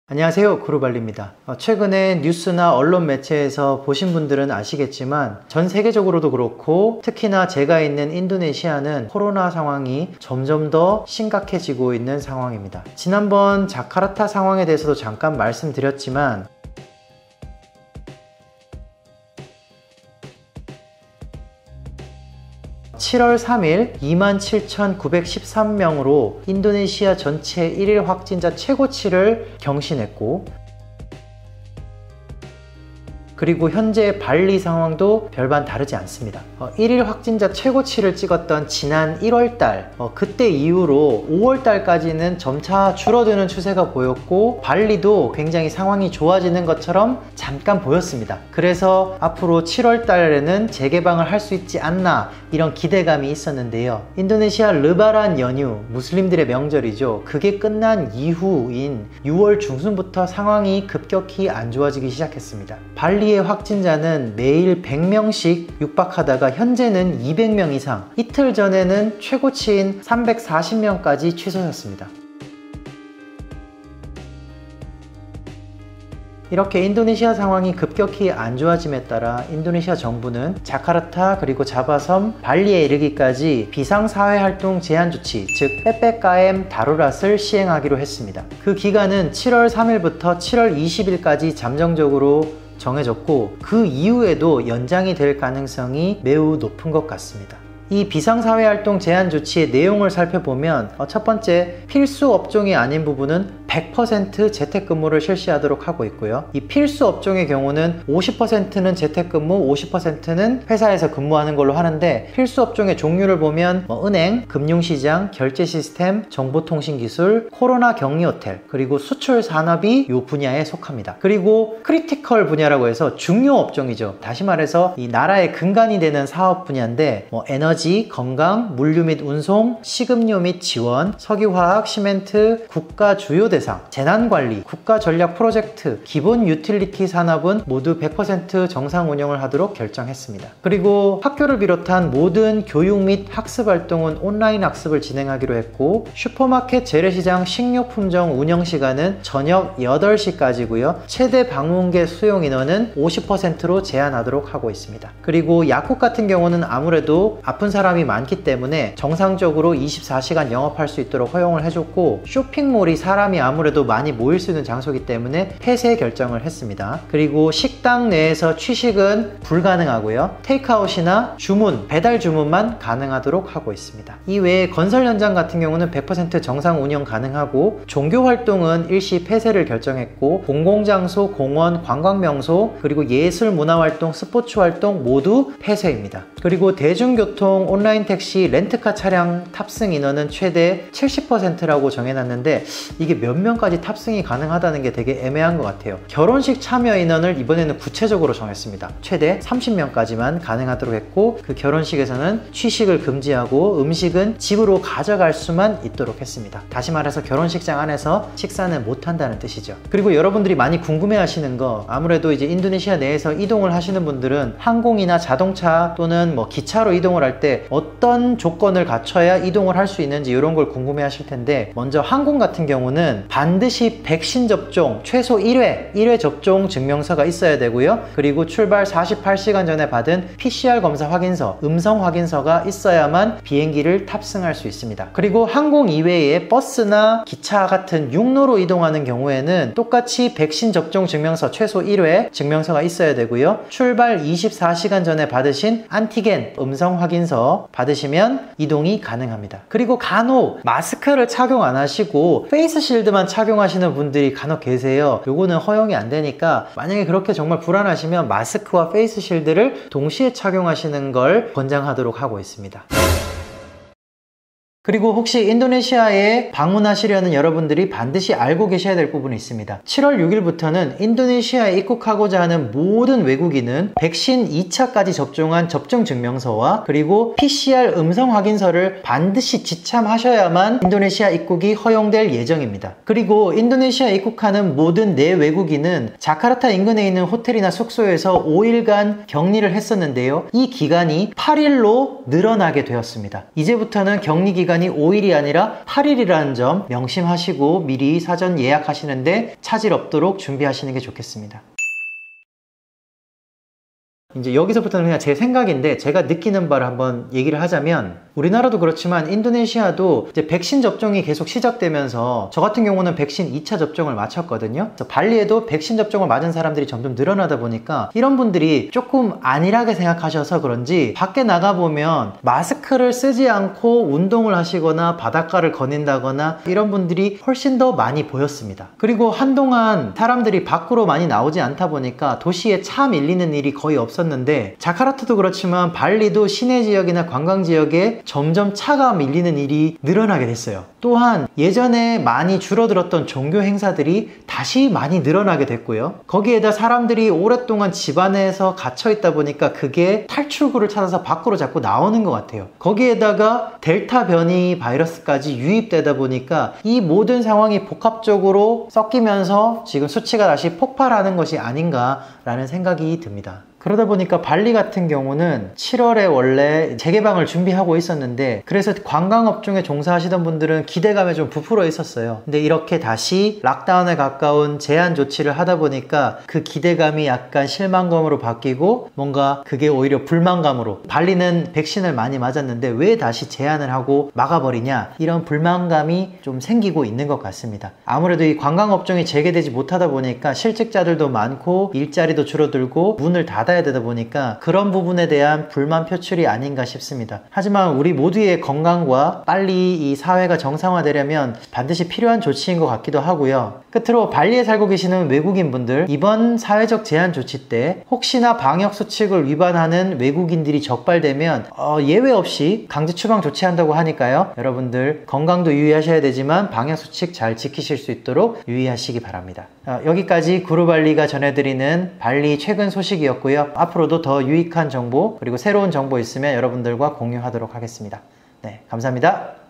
안녕하세요, 구루발리입니다. 최근에 뉴스나 언론 매체에서 보신 분들은 아시겠지만 전 세계적으로도 그렇고 특히나 제가 있는 인도네시아는 코로나 상황이 점점 더 심각해지고 있는 상황입니다. 지난번 자카르타 상황에 대해서도 잠깐 말씀드렸지만 7월 3일 27,913명으로 인도네시아 전체 1일 확진자 최고치를 경신했고, 그리고 현재 발리 상황도 별반 다르지 않습니다. 1일 확진자 최고치를 찍었던 지난 1월달, 그때 이후로 5월달까지는 점차 줄어드는 추세가 보였고 발리도 굉장히 상황이 좋아지는 것처럼 잠깐 보였습니다. 그래서 앞으로 7월달에는 재개방을 할 수 있지 않나 이런 기대감이 있었는데요. 인도네시아 르바란 연휴, 무슬림들의 명절이죠. 그게 끝난 이후인 6월 중순부터 상황이 급격히 안 좋아지기 시작했습니다. 발리의 확진자는 매일 100명씩 육박하다가 현재는 200명 이상, 이틀 전에는 최고치인 340명까지 취소했습니다. 이렇게 인도네시아 상황이 급격히 안 좋아짐에 따라 인도네시아 정부는 자카르타 그리고 자바섬, 발리에 이르기까지 비상사회활동 제한조치, 즉 빽빽까엠 다루랏을 시행하기로 했습니다. 그 기간은 7월 3일부터 7월 20일까지 잠정적으로 정해졌고 그 이후에도 연장이 될 가능성이 매우 높은 것 같습니다. 이 비상사회활동 제한 조치의 내용을 살펴보면 첫 번째, 필수 업종이 아닌 부분은 100% 재택근무를 실시하도록 하고 있고요. 이 필수 업종의 경우는 50%는 재택근무, 50%는 회사에서 근무하는 걸로 하는데, 필수 업종의 종류를 보면 은행, 금융시장, 결제시스템, 정보통신기술, 코로나 격리호텔, 그리고 수출 산업이 이 분야에 속합니다. 그리고 크리티컬 분야라고 해서 중요 업종이죠. 다시 말해서 이 나라의 근간이 되는 사업 분야인데 에너지, 건강, 물류 및 운송, 식음료 및 지원, 석유화학, 시멘트, 국가 주요 대상, 재난관리, 국가전략 프로젝트, 기본 유틸리티 산업은 모두 100% 정상 운영을 하도록 결정했습니다. 그리고 학교를 비롯한 모든 교육 및 학습 활동은 온라인 학습을 진행하기로 했고, 슈퍼마켓 재래시장 식료품점 운영 시간은 저녁 8시까지고요. 최대 방문객 수용 인원은 50%로 제한하도록 하고 있습니다. 그리고 약국 같은 경우는 아무래도 아픈 사람이 많기 때문에 정상적으로 24시간 영업할 수 있도록 허용을 해줬고, 쇼핑몰이 사람이 아무래도 많이 모일 수 있는 장소이기 때문에 폐쇄 결정을 했습니다. 그리고 식당 내에서 취식은 불가능하고요. 테이크아웃이나 주문, 배달 주문만 가능하도록 하고 있습니다. 이외에 건설 현장 같은 경우는 100% 정상 운영 가능하고, 종교 활동은 일시 폐쇄를 결정했고, 공공장소, 공원, 관광명소, 그리고 예술 문화활동, 스포츠 활동 모두 폐쇄입니다. 그리고 대중교통, 온라인 택시, 렌트카 차량 탑승 인원은 최대 70%라고 정해놨는데 이게 몇 명까지 탑승이 가능하다는 게 되게 애매한 것 같아요. 결혼식 참여 인원을 이번에는 구체적으로 정했습니다. 최대 30명까지만 가능하도록 했고, 그 결혼식에서는 취식을 금지하고 음식은 집으로 가져갈 수만 있도록 했습니다. 다시 말해서 결혼식장 안에서 식사는 못한다는 뜻이죠. 그리고 여러분들이 많이 궁금해 하시는 거, 아무래도 이제 인도네시아 내에서 이동을 하시는 분들은 항공이나 자동차 또는 기차로 이동을 할 때 어떤 조건을 갖춰야 이동을 할 수 있는지 이런 걸 궁금해 하실 텐데, 먼저 항공 같은 경우는 반드시 백신 접종 최소 1회 접종 증명서가 있어야 되고요. 그리고 출발 48시간 전에 받은 PCR 검사 확인서, 음성 확인서가 있어야만 비행기를 탑승할 수 있습니다. 그리고 항공 이외에 버스나 기차 같은 육로로 이동하는 경우에는 똑같이 백신 접종 증명서 최소 1회 증명서가 있어야 되고요. 출발 24시간 전에 받으신 안티겐 음성 확인서 받으시면 이동이 가능합니다. 그리고 간혹 마스크를 착용 안 하시고 페이스 실드만 착용하시는 분들이 간혹 계세요. 요거는 허용이 안 되니까 만약에 그렇게 정말 불안하시면 마스크와 페이스 실드를 동시에 착용하시는 걸 권장하도록 하고 있습니다. 그리고 혹시 인도네시아에 방문하시려는 여러분들이 반드시 알고 계셔야 될 부분이 있습니다. 7월 6일부터는 인도네시아에 입국하고자 하는 모든 외국인은 백신 2차까지 접종한 접종 증명서와 그리고 PCR 음성 확인서를 반드시 지참하셔야만 인도네시아 입국이 허용될 예정입니다. 그리고 인도네시아에 입국하는 모든 내외국인은 자카르타 인근에 있는 호텔이나 숙소에서 5일간 격리를 했었는데요. 이 기간이 8일로 늘어나게 되었습니다. 이제부터는 격리 기간 기간이 5일이 아니라 8일이라는 점 명심하시고 미리 사전 예약하시는데 차질 없도록 준비하시는 게 좋겠습니다. 이제 여기서부터는 그냥 제 생각인데 제가 느끼는 바를 한번 얘기를 하자면, 우리나라도 그렇지만 인도네시아도 이제 백신 접종이 계속 시작되면서 저 같은 경우는 백신 2차 접종을 마쳤거든요. 그래서 발리에도 백신 접종을 맞은 사람들이 점점 늘어나다 보니까 이런 분들이 조금 안일하게 생각하셔서 그런지 밖에 나가보면 마스크를 쓰지 않고 운동을 하시거나 바닷가를 거닌다거나 이런 분들이 훨씬 더 많이 보였습니다. 그리고 한동안 사람들이 밖으로 많이 나오지 않다 보니까 도시에 차 밀리는 일이 거의 없었는데, 자카르타도 그렇지만 발리도 시내 지역이나 관광 지역에 점점 차가 밀리는 일이 늘어나게 됐어요. 또한 예전에 많이 줄어들었던 종교 행사들이 다시 많이 늘어나게 됐고요. 거기에다 사람들이 오랫동안 집 안에서 갇혀 있다 보니까 그게 탈출구를 찾아서 밖으로 자꾸 나오는 것 같아요. 거기에다가 델타 변이 바이러스까지 유입되다 보니까 이 모든 상황이 복합적으로 섞이면서 지금 수치가 다시 폭발하는 것이 아닌가라는 생각이 듭니다. 그러다 보니까 발리 같은 경우는 7월에 원래 재개방을 준비하고 있었는데, 그래서 관광업종에 종사하시던 분들은 기대감에 좀 부풀어 있었어요. 근데 이렇게 다시 락다운에 가까운 제한 조치를 하다 보니까 그 기대감이 약간 실망감으로 바뀌고 뭔가 그게 오히려 불만감으로, 발리는 백신을 많이 맞았는데 왜 다시 제한을 하고 막아버리냐, 이런 불만감이 좀 생기고 있는 것 같습니다. 아무래도 이 관광업종이 재개되지 못하다 보니까 실직자들도 많고 일자리도 줄어들고 문을 닫아야 되다 보니까 그런 부분에 대한 불만 표출이 아닌가 싶습니다. 하지만 우리 모두의 건강과 빨리 이 사회가 정상화되려면 반드시 필요한 조치인 것 같기도 하고요. 끝으로 발리에 살고 계시는 외국인분들, 이번 사회적 제한 조치 때 혹시나 방역 수칙을 위반하는 외국인들이 적발되면 예외 없이 강제 추방 조치한다고 하니까요. 여러분들 건강도 유의하셔야 되지만 방역 수칙 잘 지키실 수 있도록 유의하시기 바랍니다. 여기까지 구루발리가 전해드리는 발리 최근 소식이었고요. 앞으로도 더 유익한 정보 그리고 새로운 정보 있으면 여러분들과 공유하도록 하겠습니다. 네, 감사합니다.